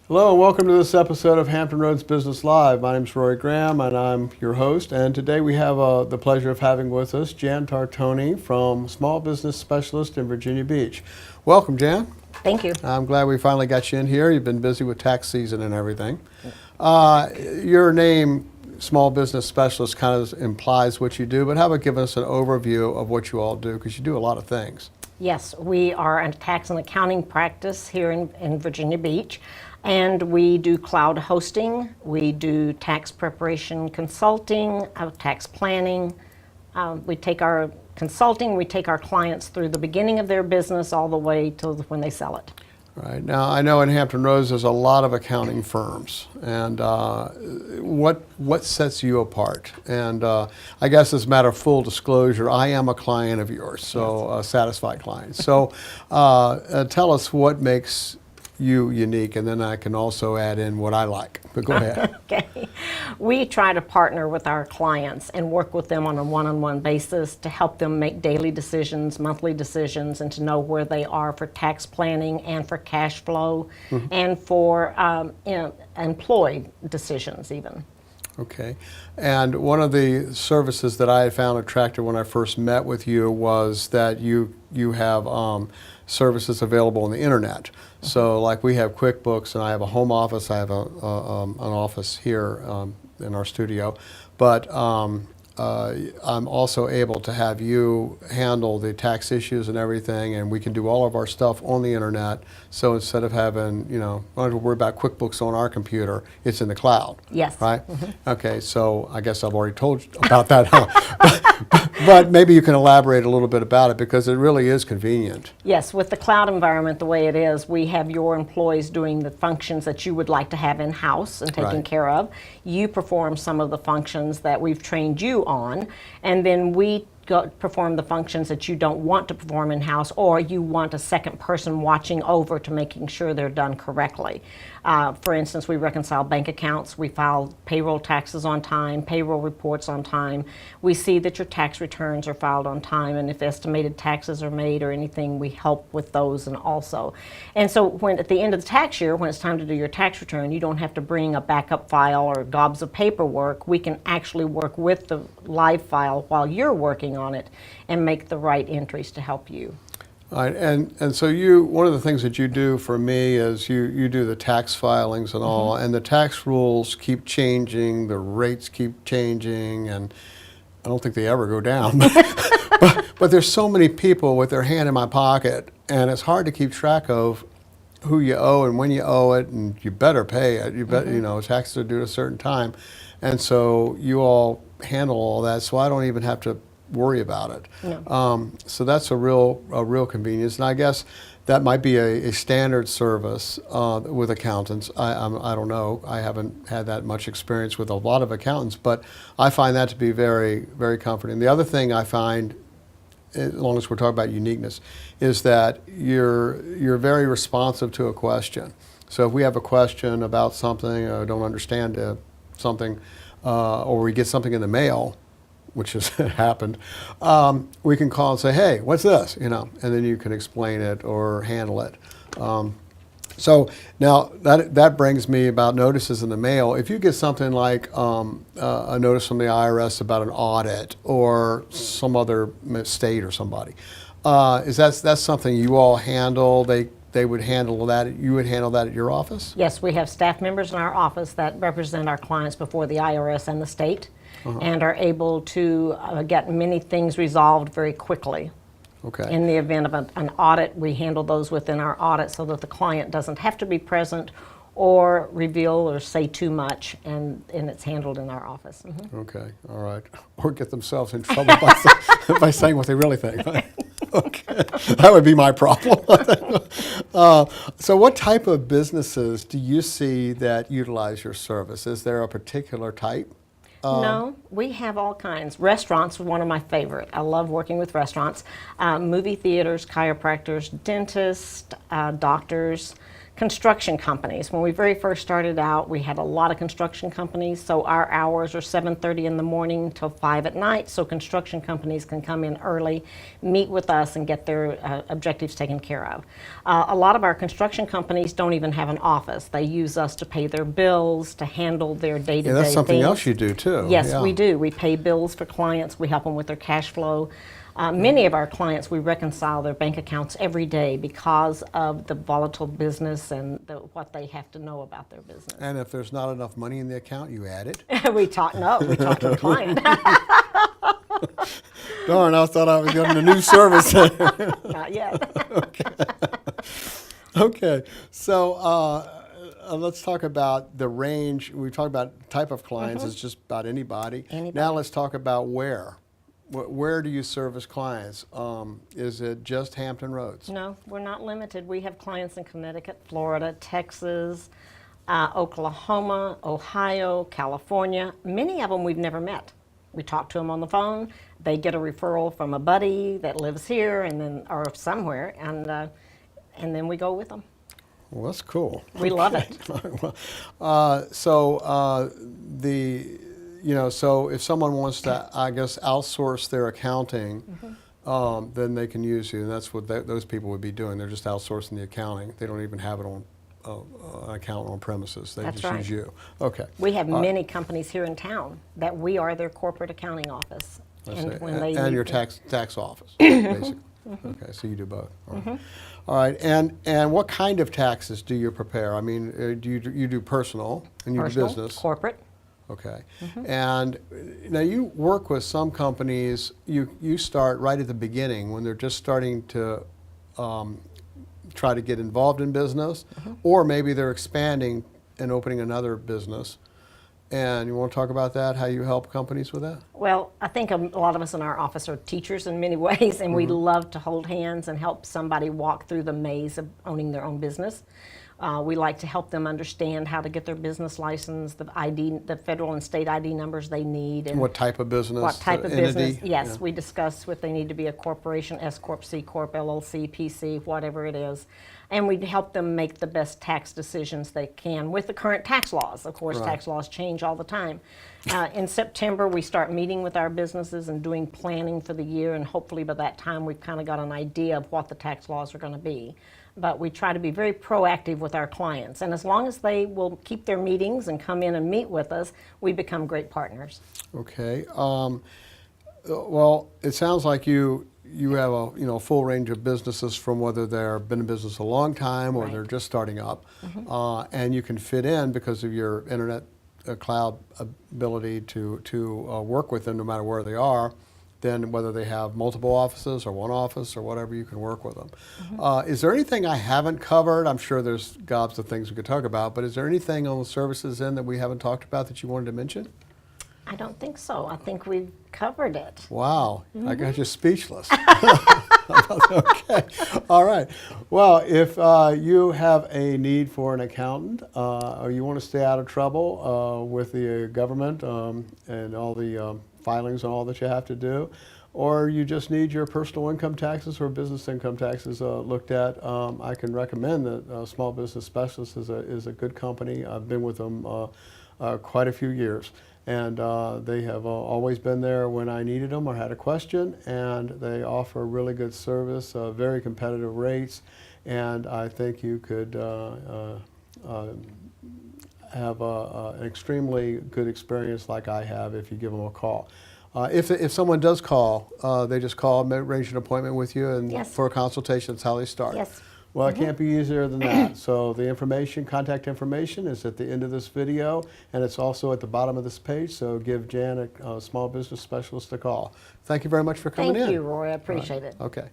Hello and welcome to this episode of Hampton Roads Business Live. My name is Roy Graham and I'm your host, and today we have the pleasure of having with us Jan Tortoni from Small Business Specialist in Virginia Beach. Welcome, Jan. Thank you. I'm glad we finally got you in here. You've been busy with tax season and everything. Your name, Small Business Specialist, kind of implies what you do, but how about giving us an overview of what you all do, because you do a lot of things. Yes, we are a tax and accounting practice here in Virginia Beach, and we do cloud hosting, we do tax preparation consulting, tax planning. We take our consulting, we take our clients through the beginning of their business all the way till when they sell it. Right. Now, I know in Hampton Roads there's a lot of accounting firms, and what sets you apart? And I guess as a matter of full disclosure, I am a client of yours, so a satisfied client. So tell us what makes you unique, and then I can also add in what I like. But go ahead. Okay. We try to partner with our clients and work with them on a one-on-one basis to help them make daily decisions, monthly decisions, and to know where they are for tax planning and for cash flow and for employee decisions even. Okay. And one of the services that I had found attractive when I first met with you was that you have services available on the internet. So like we have QuickBooks, and I have a home office, I have an office here in our studio, but I'm also able to have you handle the tax issues and everything, and we can do all of our stuff on the internet. So instead of having, we don't have to worry about QuickBooks on our computer, it's in the cloud. Yes. Right? Okay, so I guess I've already told you about that, huh? But maybe you can elaborate a little bit about it, because it really is convenient. Yes, with the cloud environment the way it is, we have your employees doing the functions that you would like to have in-house and taken care of. You perform some of the functions that we've trained you on, and then we perform the functions that you don't want to perform in-house, or you want a second person watching over to making sure they're done correctly. For instance, we reconcile bank accounts, we file payroll taxes on time, payroll reports on time. We see that your tax returns are filed on time, and if estimated taxes are made or anything, we help with those and also. And so when at the end of the tax year, when it's time to do your tax return, you don't have to bring a backup file or gobs of paperwork. We can actually work with the live file while you're working on it and make the right entries to help you. All right, and so one of the things that you do for me is you do the tax filings and all, and the tax rules keep changing, the rates keep changing, and I don't think they ever go down. But there's so many people with their hand in my pocket, and it's hard to keep track of who you owe and when you owe it, and you better pay it. You bet, taxes are due at a certain time, and so you all handle all that, so I don't even have to worry about it. No. So that's a real convenience, and I guess that might be a standard service with accountants. I don't know. I haven't had that much experience with a lot of accountants, but I find that to be very, very comforting. The other thing I find, as long as we're talking about uniqueness, is that you're very responsive to a question. So if we have a question about something, or don't understand something, or we get something in the mail, which has happened, we can call and say, hey, what's this? And then you can explain it or handle it. So now that brings me about notices in the mail. If you get something like a notice from the IRS about an audit or some other state or somebody, that's something you all handle? They would handle that. You would handle that at your office? Yes, we have staff members in our office that represent our clients before the IRS and the state, and are able to get many things resolved very quickly. Okay. In the event of an audit, we handle those within our audit so that the client doesn't have to be present or reveal or say too much, and it's handled in our office. Okay, all right. Or get themselves in trouble by saying what they really think. Okay, that would be my problem. So what type of businesses do you see that utilize your service? Is there a particular type? No, we have all kinds. Restaurants are one of my favorite. I love working with restaurants. Movie theaters, chiropractors, dentists, doctors, Construction companies. When we very first started out, we had a lot of construction companies, so our hours are 7:30 in the morning till 5 at night, so construction companies can come in early, meet with us, and get their objectives taken care of. A lot of our construction companies don't even have an office. They use us to pay their bills, to handle their day-to-day Yeah, that's something things. else you do too. Yes, Yeah. we do. We pay bills for clients. We help them with their cash flow. Many of our clients, we reconcile their bank accounts every day because of the volatile business and what they have to know about their business. And if there's not enough money in the account, you add it? We talk to the client. Darn, I thought I was getting a new service. Not yet. Okay, so let's talk about the range. We talked about type of clients. It's just about anybody. Now let's talk about where. Where do you service clients? Is it just Hampton Roads? No, we're not limited. We have clients in Connecticut, Florida, Texas, Oklahoma, Ohio, California. Many of them we've never met. We talk to them on the phone. They get a referral from a buddy that lives here and then or somewhere, and then we go with them. Well, that's cool. We love it. So if someone wants to, I guess, outsource their accounting, then they can use you, and that's what those people would be doing. They're just outsourcing the accounting. They don't even have it on an account on premises. They That's just right. use you. Okay. We have many companies here in town that we are their corporate accounting office. And your tax office, basically. Okay, so you do both. All right. And what kind of taxes do you prepare? I mean, you do personal and you do business. Corporate. Okay. And now you work with some companies, you start right at the beginning when they're just starting to try to get involved in business, or maybe they're expanding and opening another business. And you want to talk about that, how you help companies with that? Well, I think a lot of us in our office are teachers in many ways, and we love to hold hands and help somebody walk through the maze of owning their own business. We like to help them understand how to get their business license, the ID, the federal and state ID numbers they need. And what type of business? what type of entity? business. Yes, Yeah. we discuss what they need to be, a corporation, S Corp, C Corp, LLC, PC, whatever it is. And we help them make the best tax decisions they can with the current tax laws. Of course, Right. tax laws change all the time. In September, we start meeting with our businesses and doing planning for the year, and hopefully by that time we've kind of got an idea of what the tax laws are going to be. But we try to be very proactive with our clients. And as long as they will keep their meetings and come in and meet with us, we become great partners. Okay. Well, it sounds like you have a full range of businesses, from whether they've been in business a long time or Right. they're just starting up, and you can fit in because of your internet cloud ability to work with them no matter where they are. Then whether they have multiple offices or one office or whatever, you can work with them. Is there anything I haven't covered? I'm sure there's gobs of things we could talk about, but is there anything on the services end that we haven't talked about that you wanted to mention? I don't think so. I think we've covered it. Wow, I got you speechless. Okay, all right. Well, if you have a need for an accountant, or you want to stay out of trouble with the government and all the filings and all that you have to do, or you just need your personal income taxes or business income taxes looked at, I can recommend that Small Business Specialist is a good company. I've been with them quite a few years. And they have always been there when I needed them or had a question, and they offer really good service, very competitive rates, and I think you could have an extremely good experience like I have if you give them a call. If someone does call, they just call, arrange an appointment with you, and Yes. for a consultation, that's how they start. Yes. Well, it can't be easier than that. So the contact information is at the end of this video, and it's also at the bottom of this page. So give Jan, a Small Business Specialist, a call. Thank you very much for coming in. Thank you, Roy. I appreciate it. Okay.